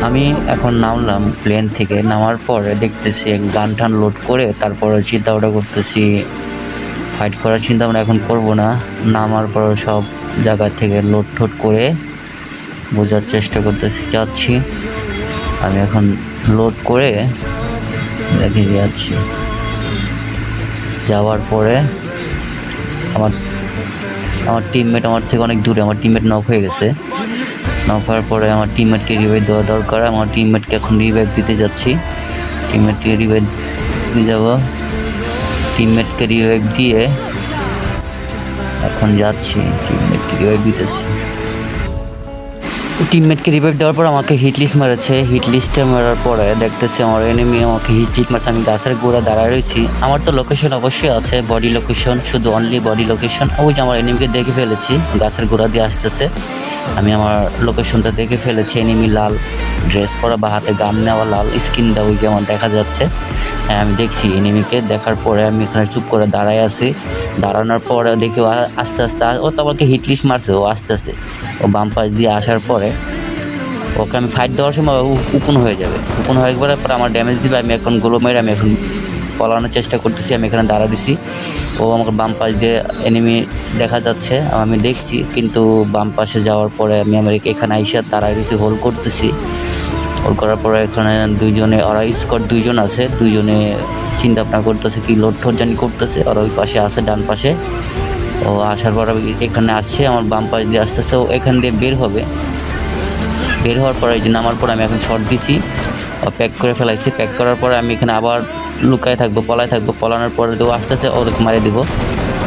আমি এখন নামলাম প্লেন থেকে। নামার পরে দেখতেছি গান টান লোড করে তারপরে চিন্তা ভাবনা করতেছি ফাইট করার চিন্তা ভাবনা এখন করবো না। নামার পর সব জায়গা থেকে লোড ঠোড করে বোঝার চেষ্টা করতেছি যাচ্ছি। আমি এখন লোড করে দেখে যাচ্ছি। যাওয়ার পরে আমার আমার টিমমেট আমার থেকে অনেক দূরে, আমার টিমমেট নক হয়ে গেছে। নক হওয়ার পরে আমার টিমমেটকে রিভাইভ দেওয়া দরকার। আমার টিমমেটকে এখন রিভাইভ দিতে যাচ্ছি। টিমমেটকে রিভাইভ দিয়ে যাবো। টিমমেটকে রিভাইভ দিয়ে এখন যাচ্ছি, টিমমেটকে রিভাইভ দিতেছি। টিমমেটকে রিভাইভ দেওয়ার পর আমাকে হিট লিস্ট মেরেছে। হিট লিস্টে মারার পরে দেখতেছি আমার এনিমি আমাকে হিট লিস্ট মারছে। আমি গাছের গোড়া দাঁড়ায় রয়েছি। আমার তো লোকেশন অবশ্যই আছে, বডি লোকেশন, শুধু অনলি বডি লোকেশন। ওই যে আমার এনিমিকে দেখে ফেলেছি, গাছের গোড়া দিয়ে আসতেছে। আমি আমার লোকেশনটা দেখে ফেলেছি। এনিমি লাল ড্রেস পরা বা হাতে গান নেওয়া, লাল স্কিনটা ওই যে আমার দেখা যাচ্ছে। হ্যাঁ, আমি দেখছি এনিমিকে। দেখার পরে আমি এখানে চুপ করে দাঁড়ায় আছি। দাঁড়ানোর পরে দেখি আস্তে আস্তে ও তো আমাকে হিট লিস্ট মারছে। ও আসতেছে। ও বাম পাশ দিয়ে আসার পরে ওকে আমি ফাইট দেওয়ার সময় উকুন হয়ে যাবে। উকুন হয়ে যাওয়ার পর আমার ড্যামেজ দিবে। আমি এখন গোলো মেরে আমি এখন পলানোর চেষ্টা করতেছি। আমি এখানে দাঁড়া দিছি। ও আমাকে বাম পাশ দিয়ে এনিমি দেখা যাচ্ছে, আমি দেখছি। কিন্তু বাম পাশে যাওয়ার পরে আমি আমার এখানে আইসা দাঁড়ায় দিছি, হোল্ড করতেছি। হোল্ড করার পরে এখানে দুইজনে, ওরা স্কোয়াড দুইজন আছে। দুইজনে চিন্তা ভাবনা করতেছে কি লোড ঠোড জানি করতেছে। ওরা ওই পাশে আছে, ডান পাশে। ও আসার পর এখানে আসছে, আমার বাম পাশ দিয়ে আসতেছে। ও এখান দিয়ে বের হবে। বের হওয়ার পরে এই যে নামার পরে আমি এখন শর্ট দিছি, প্যাক করে ফেলাইছি। প্যাক করার পরে আমি এখানে আবার লুকায় থাকবো, পলায় থাকবো। পলানোর পরে দেবো আস্তে আস্তে ওরকম মারে দিব,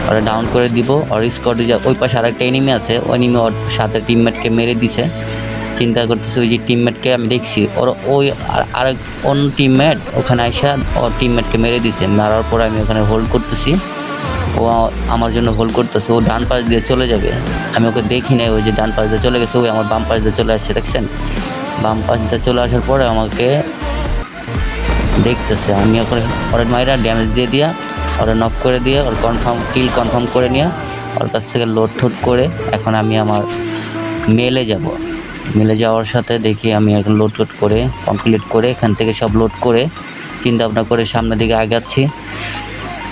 ওরা ডাউন করে দিব। আর স্কোয়াডে ওই পাশে আরেকটা এনিমি আছে, ওই এনিমি ওর সাথে টিমমেটকে মেরে দিছে। চিন্তা করতেছি ওই যে টিমমেটকে আমি দেখছি, ওর ওই আরেক অন্য টিমমেট ওখানে আইসা ওর টিমমেটকে মেরে দিছে। মারার পরে আমি ওখানে হোল্ড করতেছি। ও আমার জন্য হোল্ড করতেছে। ও ডান পাশ দিয়ে চলে যাবে, আমি ওকে দেখি নাই। ওই যে ডান পাশ দিয়ে চলে গেছে, ওই আমার বাম পাশ দিয়ে চলে আসছে, দেখছেন? বাম পাশ দিয়ে চলে আসার পরে আমাকে দেখতেছে। আমি ওখানে ওরা মাইরা ড্যামেজ দিয়ে দিয়া, ওরা নক করে দিয়ে, ওর কিল কনফার্ম করে নিয়ে ওর কাছ থেকে লোড ঠোড করে এখন আমি আমার মেলে যাব। মেলে যাওয়ার সাথে দেখি আমি এখন লোড করে কমপ্লিট করে এখান থেকে সব লোড করে চিন্তা ভাবনা করে সামনের দিকে আগাচ্ছি।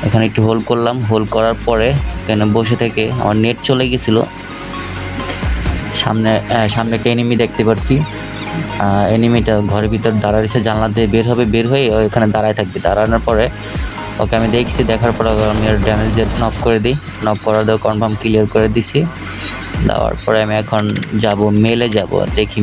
এখানে একটু হোল্ড করলাম। হোল্ড করার পরে এখানে বসে থেকে আমার নেট চলে গেছিলো। সামনে একটা এনিমি দেখতে পাচ্ছি। এনিমিটা ঘরের ভিতর দাঁড়াইছে, জানলা দিয়ে বের হবে। বের হয়ে এখানে দাঁড়ায় থাকবে। দাঁড়ানোর পরে ওকে আমি দেখছি। দেখার পরে আমি আর ড্যামেজ দিয়ে নক করে দিই। নক করার দেওয়া কনফার্ম ক্লিয়ার করে দিছি। দেওয়ার পরে আমি এখন যাব, মেলে যাব। দেখি